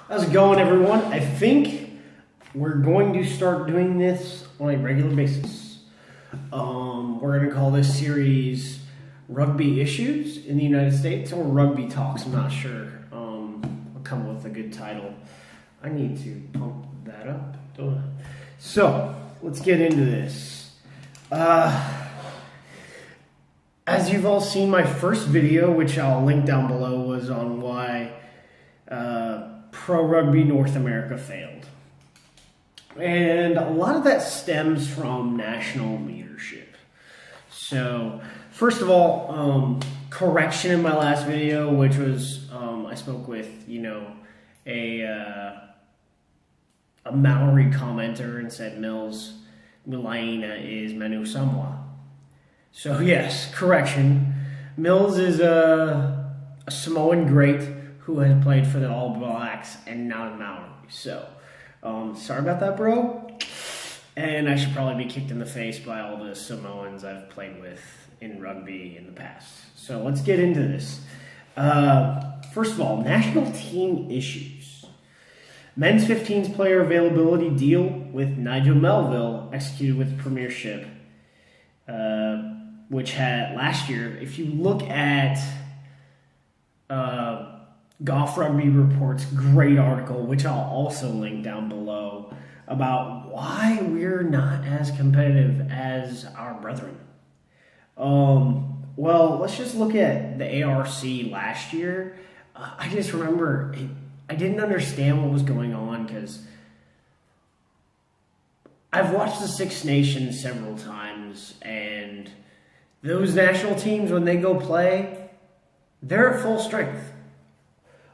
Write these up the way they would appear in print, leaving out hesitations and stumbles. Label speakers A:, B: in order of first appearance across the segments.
A: How's it going, everyone? I think we're going to start doing this on a regular basis. We're going to call this series Rugby Issues in the United States or Rugby Talks. I'm not sure. I'll come with a good title. I need to pump that up, don't I? So, let's get into this. As you've all seen, my first video, which I'll link down below, was on why Pro Rugby North America failed. And a lot of that stems from national leadership. So, first of all, correction in my last video, which was, I spoke with, a Maori commenter and said Milaina is Manu Samoa. So yes, correction. Mills is a Samoan great who has played for the All Blacks and not a Maori. So, sorry about that, bro. And I should probably be kicked in the face by all the Samoans I've played with in rugby in the past. So let's get into this. First of all, national team issues. Men's 15s player availability deal with Nigel Melville executed with Premiership. Which had last year, if you look at Golf Rugby Report's great article, which I'll also link down below, about why we're not as competitive as our brethren. Well, let's just look at the ARC last year. I just remember I didn't understand what was going on because I've watched the Six Nations several times, and those national teams, when they go play, they're at full strength.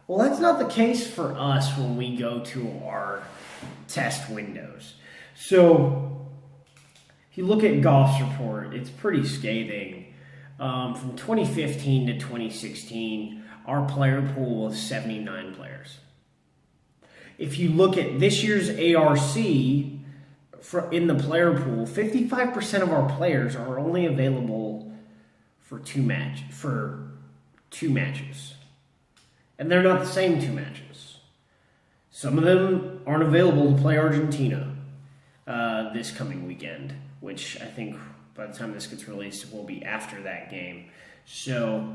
A: Well, that's not the case for us when we go to our test windows. So, if you look at Golf's report, it's pretty scathing. From 2015 to 2016, our player pool was 79 players. If you look at this year's ARC, in the player pool, 55% of our players are only available for two matches. And they're not the same two matches. Some of them aren't available to play Argentina this coming weekend, which I think by the time this gets released will be after that game. So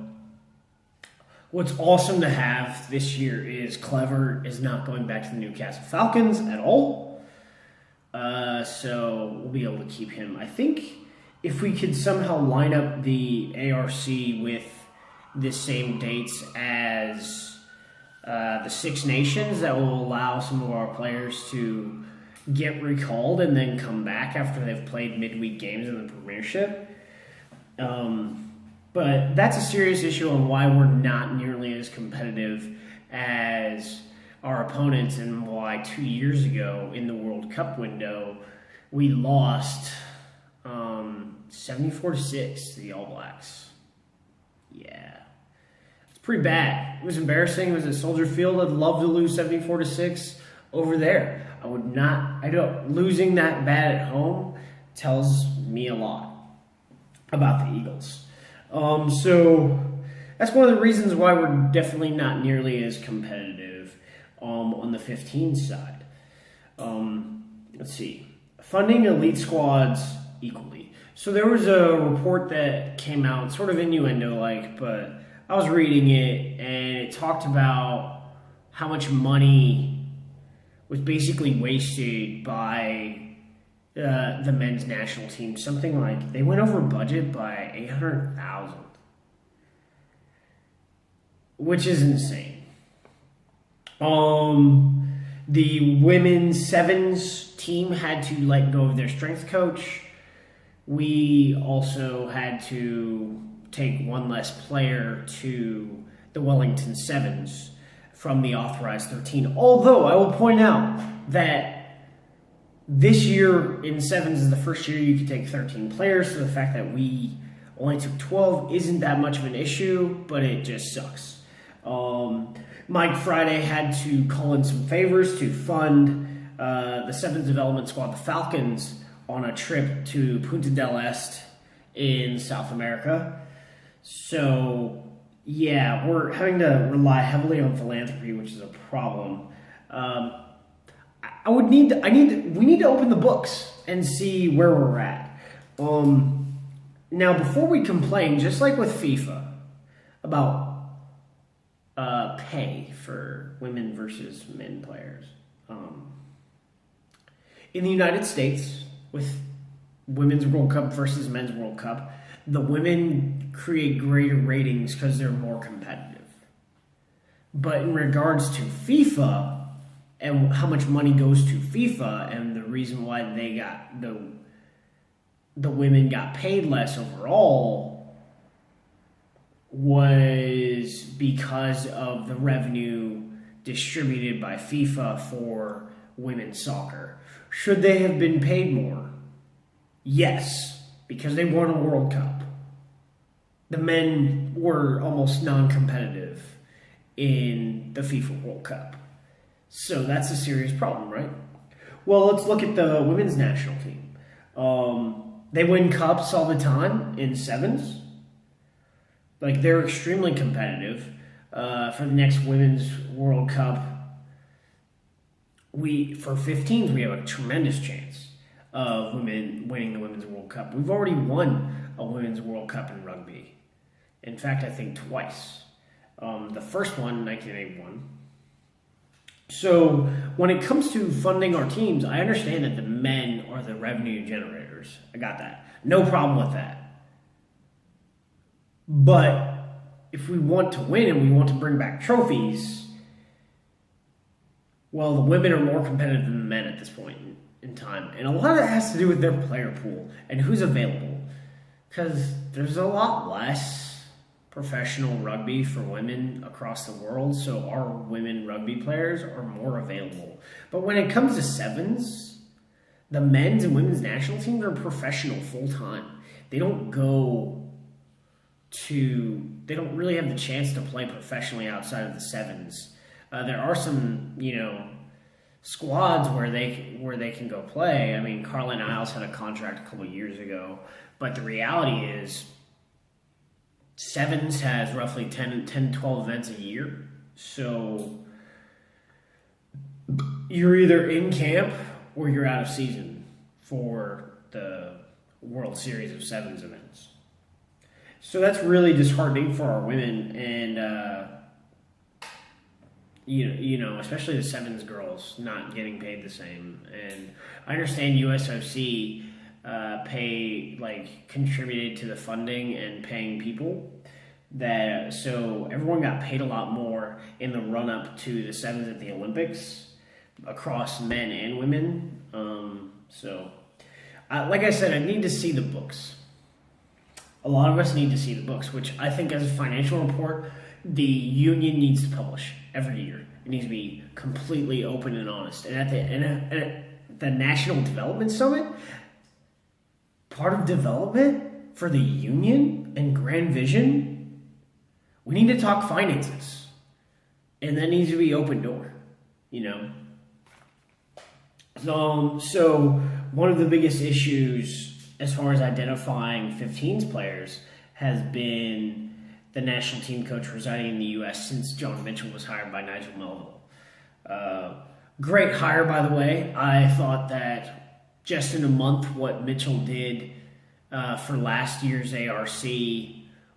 A: what's awesome to have this year is Clever is not going back to the Newcastle Falcons at all. So we'll be able to keep him. I think if we could somehow line up the ARC with the same dates as the Six Nations, that will allow some of our players to get recalled and then come back after they've played midweek games in the Premiership. But that's a serious issue on why we're not nearly as competitive as our opponents, and why 2 years ago in the World Cup window we lost 74-6 to the All Blacks. Yeah, it's pretty bad. It was embarrassing. It was at Soldier Field. I'd love to lose 74-6 over there. I would not. Losing that bad at home tells me a lot about the Eagles. So that's one of the reasons why we're definitely not nearly as competitive on the 15 side. Let's see. Funding elite squads equally. So there was a report that came out, sort of innuendo-like, but I was reading it, and it talked about how much money was basically wasted by the men's national team. Something like, they went over budget by $800,000, which is insane. The women's sevens team had to let go of their strength coach. We also had to take one less player to the Wellington Sevens from the authorized 13. Although I will point out that this year in sevens is the first year you could take 13 players, so the fact that we only took 12 isn't that much of an issue, but it just sucks. Mike Friday had to call in some favors to fund the sevens development squad, the Falcons, on a trip to Punta del Este in South America. So, yeah, we're having to rely heavily on philanthropy, which is a problem. We need to open the books and see where we're at. Now, before we complain, just like with FIFA, about pay for women versus men players, in the United States, with Women's World Cup versus Men's World Cup, the women create greater ratings because they're more competitive. But in regards to FIFA and how much money goes to FIFA and the reason why they got the women got paid less overall was because of the revenue distributed by FIFA for women's soccer. Should they have been paid more? Yes, because they won a World Cup. The men were almost non-competitive in the FIFA World Cup. So that's a serious problem, right? Well, let's look at the women's national team. They win cups all the time in sevens. Like, they're extremely competitive. For the next Women's World Cup, for 15s, we have a tremendous chance of women winning the Women's World Cup. We've already won a Women's World Cup in rugby. In fact, I think twice. The first one in 1981. So when it comes to funding our teams, I understand that the men are the revenue generators. I got that. No problem with that. But if we want to win and we want to bring back trophies, well, the women are more competitive than the men at this point in time. And a lot of that has to do with their player pool and who's available. Because there's a lot less professional rugby for women across the world, so our women rugby players are more available. But when it comes to sevens, the men's and women's national teams are professional full-time. They don't really have the chance to play professionally outside of the sevens. There are some, squads where they can go play. I mean, Carlin Isles had a contract a couple of years ago, but the reality is sevens has roughly 10, 12 events a year. So you're either in camp or you're out of season for the World Series of Sevens events. So that's really disheartening for our women, and especially the sevens girls not getting paid the same. And I understand USOC contributed to the funding and paying people, so everyone got paid a lot more in the run up to the sevens at the Olympics across men and women. Like I said, I need to see the books. A lot of us need to see the books, which I think as a financial report, the union needs to publish every year. It needs to be completely open and honest. And at the National Development Summit, part of development for the union and grand vision, we need to talk finances. And that needs to be open door, So one of the biggest issues as far as identifying 15s players has been the national team coach residing in the U.S. since John Mitchell was hired by Nigel Melville. Great hire, by the way. I thought that just in a month what Mitchell did for last year's ARC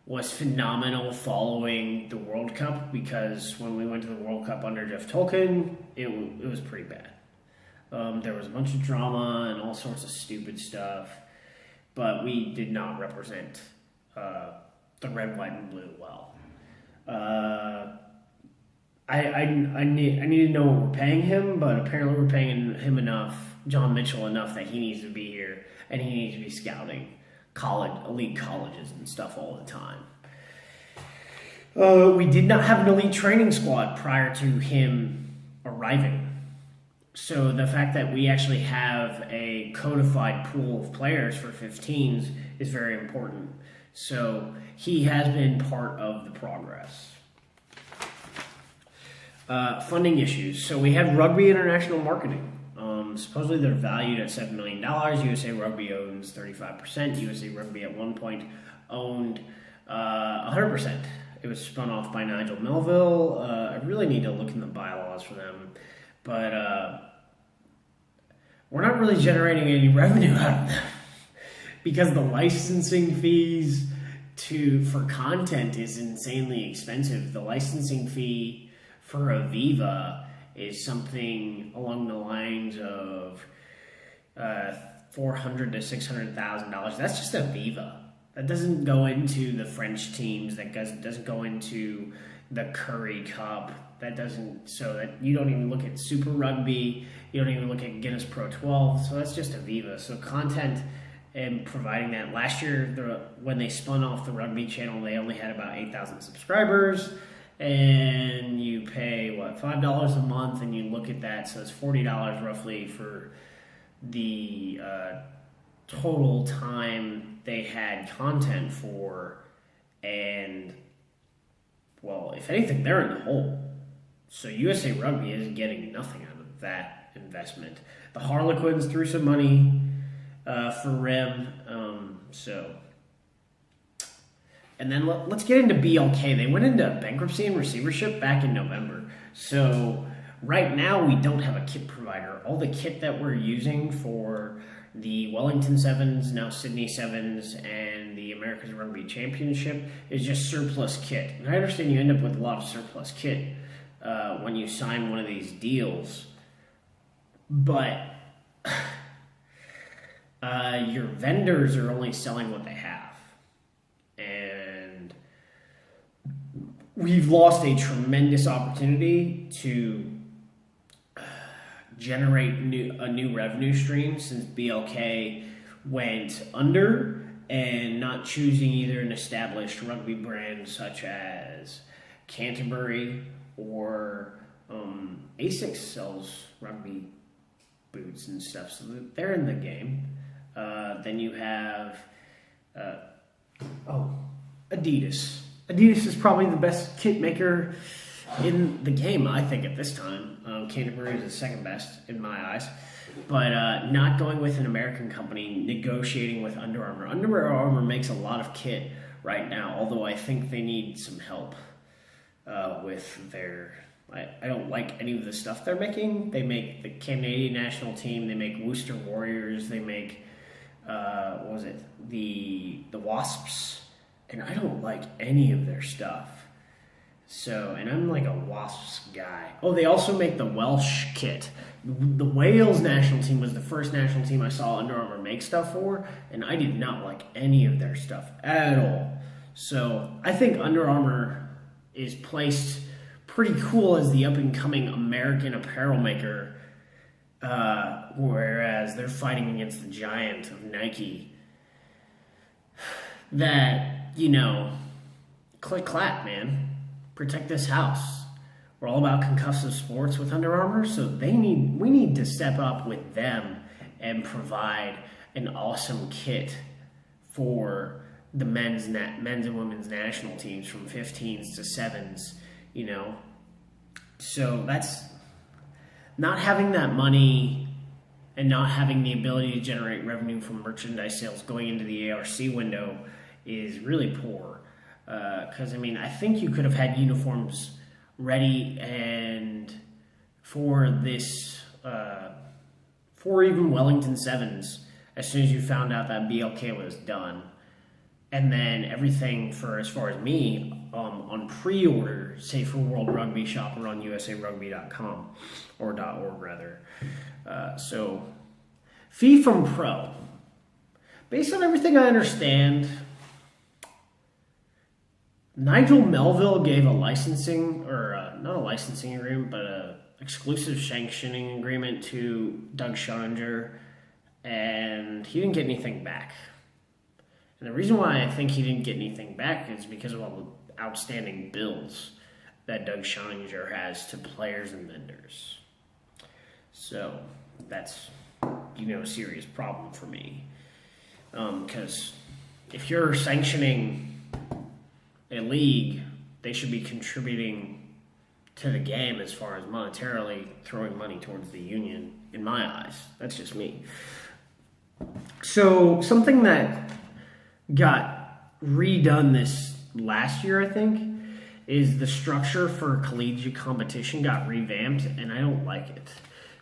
A: was phenomenal following the World Cup, because when we went to the World Cup under Jeff Tolkien, it was pretty bad. There was a bunch of drama and all sorts of stupid stuff, but we did not represent the red, white, and blue well. I need to know what we're paying him, but apparently we're paying him enough, John Mitchell enough, that he needs to be here and he needs to be scouting elite colleges and stuff all the time. We did not have an elite training squad prior to him arriving. So the fact that we actually have a codified pool of players for 15s is very important. So he has been part of the progress. Funding issues. So we have Rugby International Marketing. Supposedly they're valued at $7 million. USA Rugby owns 35%. USA Rugby at one point owned 100%. It was spun off by Nigel Melville. I really need to look in the bylaws for them. but we're not really generating any revenue out of them because the licensing fees for content is insanely expensive. The licensing fee for Aviva is something along the lines of $400,000 to $600,000. That's just Aviva. That doesn't go into the French teams. That doesn't go into the Curry Cup. That doesn't. So that you don't even look at Super Rugby. You don't even look at Guinness Pro 12. So that's just Aviva. So content and providing that. Last year, when they spun off the Rugby Channel, they only had about 8,000 subscribers. And you pay, $5 a month, and you look at that. So it's $40 roughly for the total time they had content for. And, well, if anything, they're in the hole. So USA Rugby is getting nothing out of that investment. The Harlequins threw some money for RIM. And then let's get into BLK. They went into bankruptcy and receivership back in November. So right now we don't have a kit provider. All the kit that we're using for the Wellington Sevens, now Sydney Sevens, and the America's Rugby Championship is just surplus kit. And I understand you end up with a lot of surplus kit when you sign one of these deals. But your vendors are only selling what they have. And we've lost a tremendous opportunity to generate a new revenue stream since BLK went under and not choosing either an established rugby brand such as Canterbury or ASICS sells rugby boots and stuff, so they're in the game. Then you have Adidas. Adidas is probably the best kit maker in the game, I think, at this time. Canterbury is the second best in my eyes. But not going with an American company, negotiating with Under Armour. Under Armour makes a lot of kit right now, although I think they need some help with their... I don't like any of the stuff they're making. They make the Canadian national team. They make Worcester Warriors. They make, the Wasps. And I don't like any of their stuff. So, and I'm like a Wasps guy. Oh, they also make the Welsh kit. The Wales national team was the first national team I saw Under Armour make stuff for, and I did not like any of their stuff at all. So, I think Under Armour is placed pretty cool as the up-and-coming American apparel maker, whereas they're fighting against the giant of Nike. That, click clap, man. Protect this house. We're all about concussive sports with Under Armour, so we need to step up with them and provide an awesome kit for the men's and women's national teams from 15s to 7s, So that's not having that money and not having the ability to generate revenue from merchandise sales going into the ARC window is really poor. Because, I think you could have had uniforms ready and for this, for even Wellington Sevens, as soon as you found out that BLK was done. And then everything as far as me, on pre-order, say for World Rugby Shop or on usarugby.com, or .org rather. So, fee from pro. Based on everything I understand, Nigel Melville gave a licensing, or not a licensing agreement, but an exclusive sanctioning agreement to Doug Schoninger, and he didn't get anything back. And the reason why I think he didn't get anything back is because of all the outstanding bills that Doug Schoninger has to players and vendors. So that's, a serious problem for me. Because if you're sanctioning a league, they should be contributing to the game as far as monetarily throwing money towards the union, in my eyes. That's just me. So something that got redone this last year, I think, is the structure for collegiate competition got revamped, and I don't like it.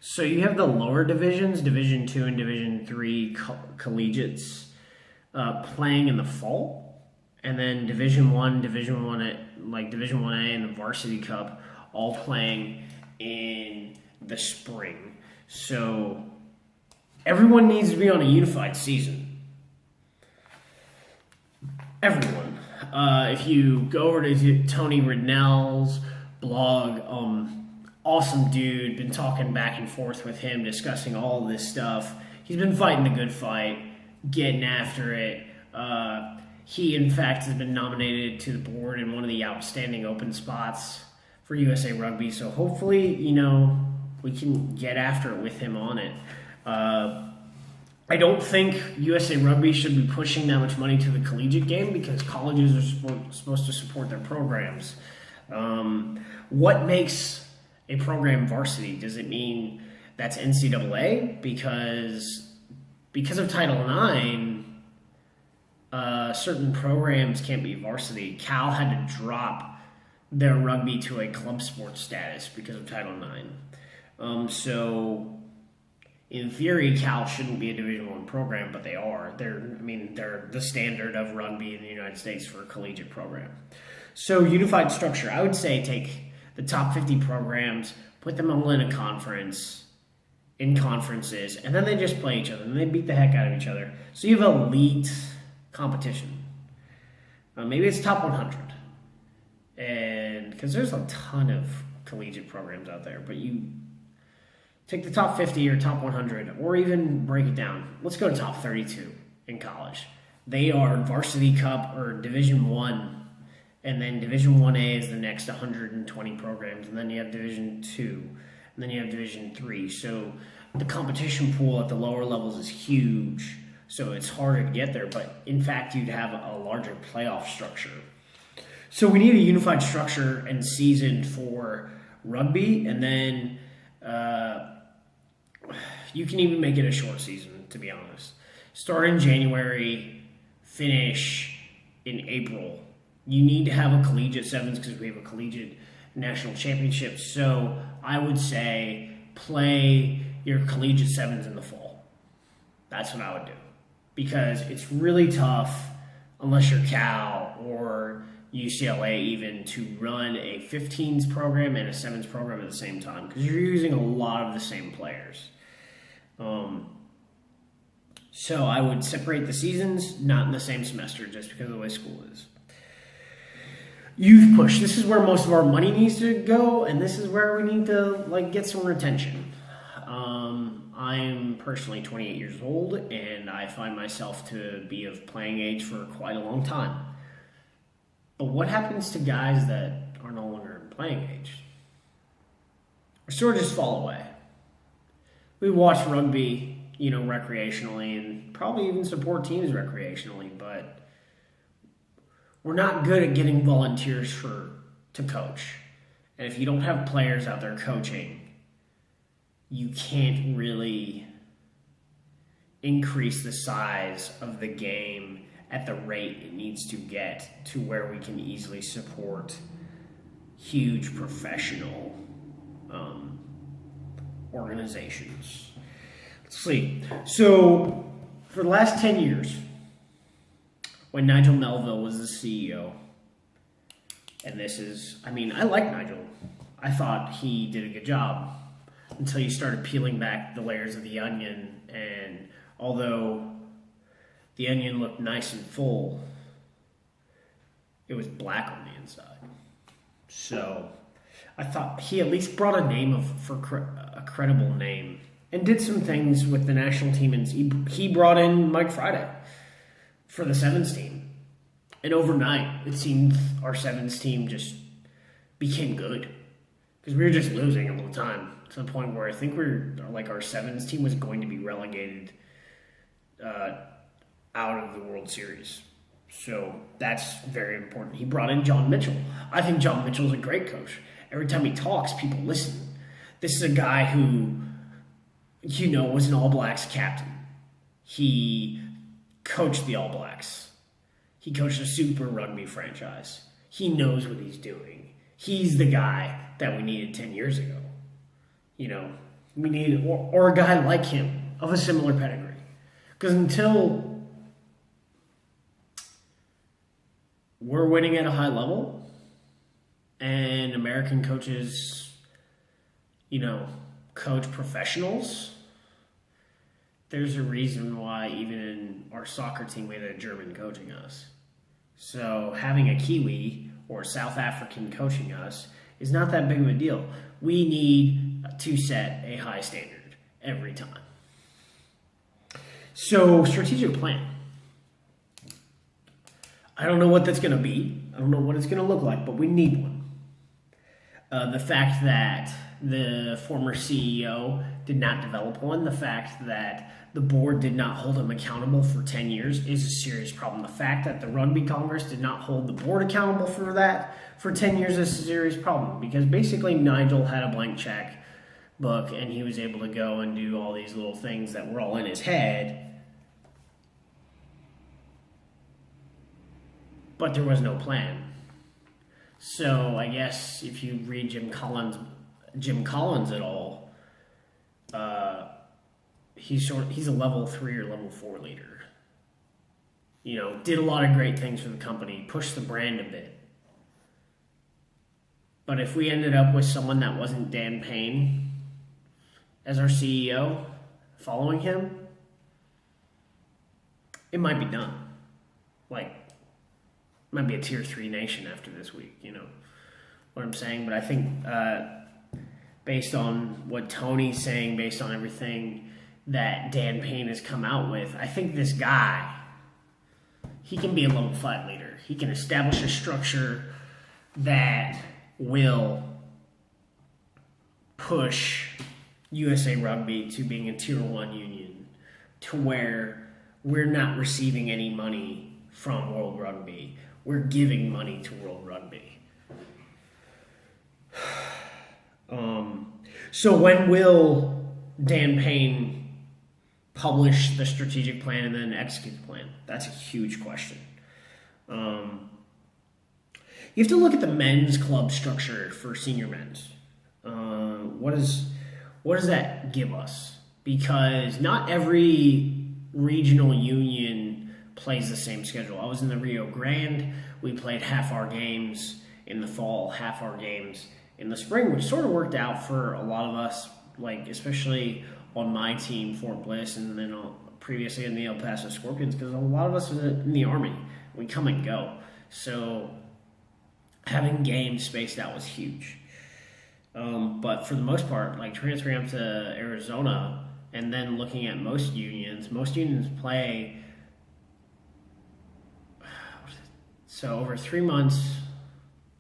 A: So you have the lower divisions, Division 2 and Division 3 collegiates playing in the fall, and then Division 1, Division 1A and the Varsity Cup all playing in the spring. So everyone needs to be on a unified season. Everyone. If you go over to Tony Ridnell's blog, awesome dude, been talking back and forth with him, discussing all of this stuff. He's been fighting the good fight, getting after it. He, in fact, has been nominated to the board in one of the outstanding open spots for USA Rugby. So hopefully, we can get after it with him on it. I don't think USA Rugby should be pushing that much money to the collegiate game because colleges are supposed to support their programs. What makes a program varsity? Does it mean that's NCAA? Because of Title IX, certain programs can't be varsity. Cal had to drop their rugby to a club sports status because of Title IX. So in theory, Cal shouldn't be a Division I program, but they are. They're the standard of rugby in the United States for a collegiate program. So unified structure, I would say take the top 50 programs, put them all in a conference, in conferences, and then they just play each other, and they beat the heck out of each other. So you have elite competition. Maybe it's top 100. And because there's a ton of collegiate programs out there, but you take the top 50 or top 100, or even break it down. Let's go to top 32 in college. They are Varsity Cup or Division 1, and then Division 1A is the next 120 programs, and then you have Division 2, and then you have Division 3. So the competition pool at the lower levels is huge, so it's harder to get there, but in fact, you'd have a larger playoff structure. So we need a unified structure and season for rugby, and then you can even make it a short season, to be honest. Start in January, finish in April. You need to have a collegiate sevens because we have a collegiate national championship. So I would say play your collegiate sevens in the fall. That's what I would do. Because it's really tough, unless you're Cal or UCLA even, to run a 15s program and a 7s program at the same time because you're using a lot of the same players. So I would separate the seasons, not in the same semester, just because of the way school is. Youth push. This is where most of our money needs to go, and this is where we need to get some retention. I'm personally 28 years old, and I find myself to be of playing age for quite a long time. But what happens to guys that are no longer in playing age? Or sort of just fall away. We watch rugby, recreationally, and probably even support teams recreationally, but we're not good at getting volunteers to coach. And if you don't have players out there coaching, you can't really increase the size of the game at the rate it needs to get to where we can easily support huge professional organizations. Let's see. So for the last 10 years, when Nigel Melville was the CEO, and I like Nigel. I thought he did a good job until you started peeling back the layers of the onion, and although the onion looked nice and full, it was black on the inside. So I thought he at least brought a credible name and did some things with the national team. And he brought in Mike Friday for the sevens team. And overnight, it seemed our sevens team just became good because we were just losing all the time to the point where I think our sevens team was going to be relegated out of the World Series. So that's very important. He brought in John Mitchell. I think John Mitchell's a great coach. Every time he talks, people listen. This is a guy who, was an All Blacks captain. He coached the All Blacks. He coached a Super Rugby franchise. He knows what he's doing. He's the guy that we needed 10 years ago. You know, we need, or a guy like him of a similar pedigree. Because until we're winning at a high level and American coaches, you know, coach professionals, there's a reason why even in our soccer team we had a German coaching us. So having a Kiwi or South African coaching us is not that big of a deal. We need to set a high standard every time. So strategic plan. I don't know what that's going to be. I don't know what it's going to look like, but we need one. The fact that the former CEO did not develop one, the fact that the board did not hold him accountable for 10 years is a serious problem. The fact that the Rugby Congress did not hold the board accountable for that for 10 years is a serious problem, because basically Nigel had a blank check book and he was able to go and do all these little things that were all in his head, but there was no plan. So I guess if you read Jim Collins at all, he's a level 3 or level 4 leader. You know, did a lot of great things for the company, pushed the brand a bit. But if we ended up with someone that wasn't Dan Payne as our CEO, following him, it might be done. Like, might be a tier 3 nation after this week, you know what I'm saying? But I think based on what Tony's saying, based on everything that Dan Payne has come out with, I think this guy, he can be a level 5 leader. He can establish a structure that will push USA Rugby to being a tier 1 union, to where we're not receiving any money from World Rugby. We're giving money to World Rugby. So when will Dan Payne publish the strategic plan and then execute the plan? That's a huge question. You have to look at the men's club structure for senior men's. What does that give us? Because not every regional union plays the same schedule. I was in the Rio Grande. We played half our games in the fall, half our games in the spring, which sort of worked out for a lot of us, like especially on my team, Fort Bliss, and then previously in the El Paso Scorpions, because a lot of us was in the Army. We come and go. So having games spaced out was huge. But for the most part, like transferring up to Arizona and then looking at most unions play, so over 3 months,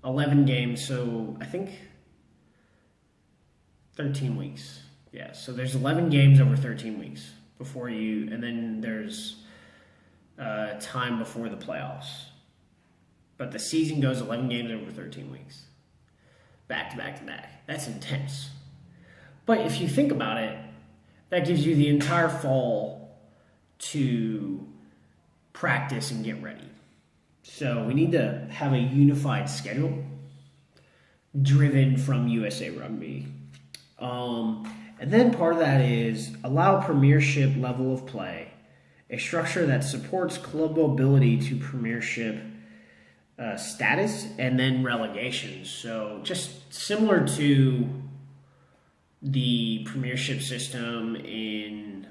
A: 11 games, so I think 13 weeks. Yeah, so there's 11 games over 13 weeks before you, and then there's time before the playoffs. But the season goes 11 games over 13 weeks. Back to back to back. That's intense. But if you think about it, that gives you the entire fall to practice and get ready. So we need to have a unified schedule driven from USA Rugby. And then part of that is allow premiership level of play, a structure that supports club mobility to premiership status, and then relegation. So just similar to the premiership system in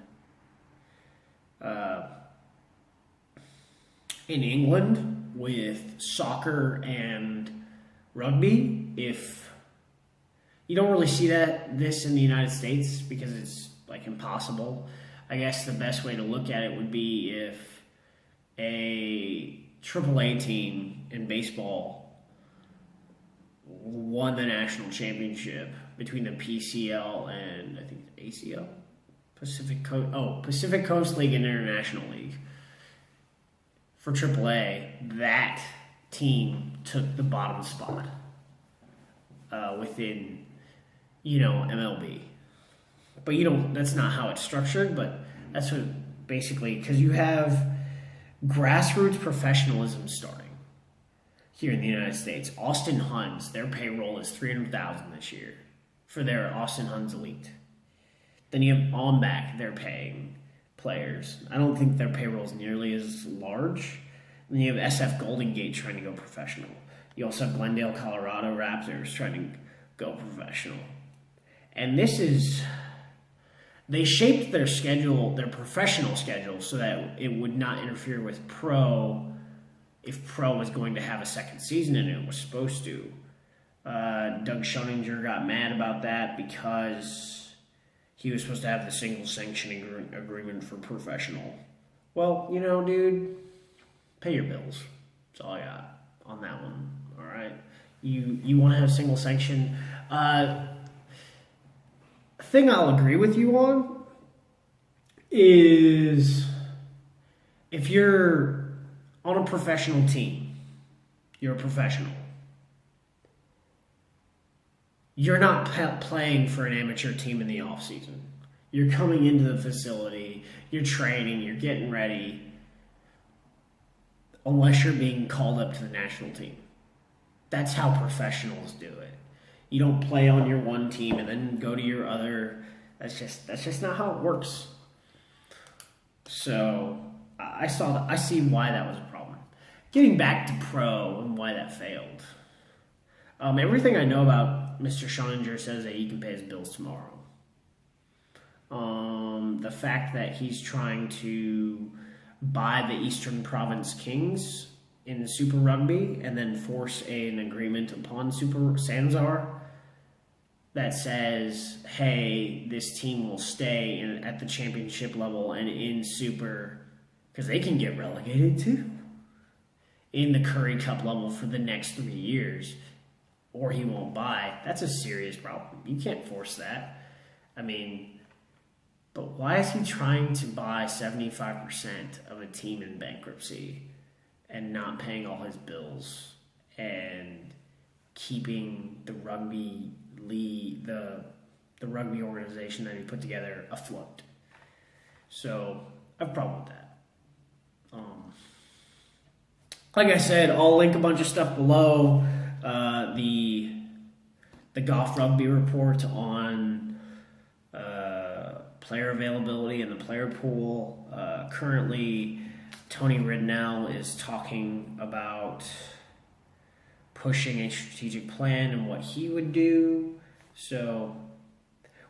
A: England with soccer and rugby. If you don't really see this in the United States because it's like impossible. I guess the best way to look at it would be if a AAA team in baseball won the national championship between the PCL and I think the ACL, Pacific Coast League and International League. For AAA, that team took the bottom spot within, MLB. But that's not how it's structured, but that's what basically, because you have grassroots professionalism starting. here in the United States. Austin Huns, their payroll is $300,000 this year for their Austin Huns Elite. Then you have OnBack, they're paying players. I don't think their payroll is nearly as large. And then you have SF Golden Gate trying to go professional. You also have Glendale, Colorado Raptors trying to go professional. And this is... They shaped their schedule, their professional schedule, so that it would not interfere with pro if pro was going to have a second season and it was supposed to. Doug Schoninger got mad about that because he was supposed to have the single sanction agreement for professional. Well, you know, dude, pay your bills. That's all I got on that one. All right, you want to have single sanction. Thing I'll agree with you on is if you're on a professional team, you're a professional. You're not playing for an amateur team in the off season. You're coming into the facility, you're training, you're getting ready, unless you're being called up to the national team. That's how professionals do it. You don't play on your one team and then go to your other. That's just not how it works. So I see why that was a problem. Getting back to pro and why that failed. Everything I know about Mr. Schoninger says that he can pay his bills tomorrow. The fact that he's trying to buy the Eastern Province Kings in the Super Rugby and then force an agreement upon Super Sanzar that says, hey, this team will stay at the championship level and in Super, because they can get relegated too, in the Curry Cup level for the next 3 years, or he won't buy. That's a serious problem. You can't force that. I mean, but why is he trying to buy 75% of a team in bankruptcy and not paying all his bills and keeping the rugby league, the rugby organization that he put together afloat? So I have a problem with that. Like I said, I'll link a bunch of stuff below. The Golf Rugby report on player availability and the player pool. Currently, Tony Ridnell is talking about pushing a strategic plan and what he would do. So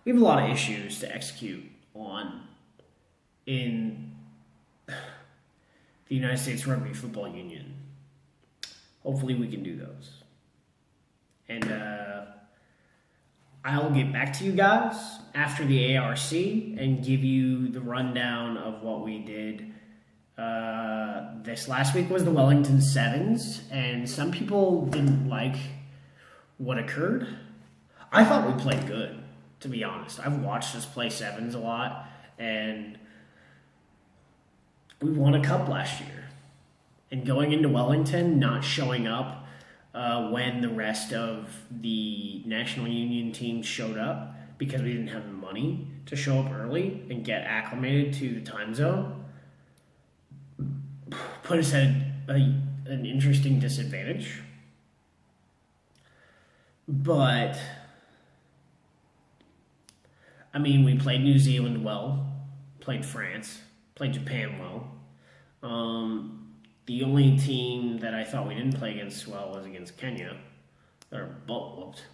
A: we have a lot of issues to execute on in the United States Rugby Football Union. Hopefully we can do those. And I'll get back to you guys after the ARC and give you the rundown of what we did. This last week was the Wellington Sevens, and some people didn't like what occurred. I thought we played good, to be honest. I've watched us play Sevens a lot, and we won a cup last year. And going into Wellington, not showing up when the rest of the National Union team showed up because we didn't have the money to show up early and get acclimated to the time zone, put us at an interesting disadvantage. But, I mean, we played New Zealand well, played France, played Japan well. The only team that I thought we didn't play against well was against Kenya. They're butt whooped.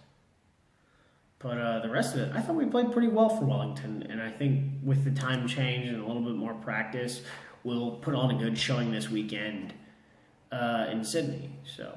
A: But the rest of it, I thought we played pretty well for Wellington. And I think with the time change and a little bit more practice, we'll put on a good showing this weekend in Sydney. So,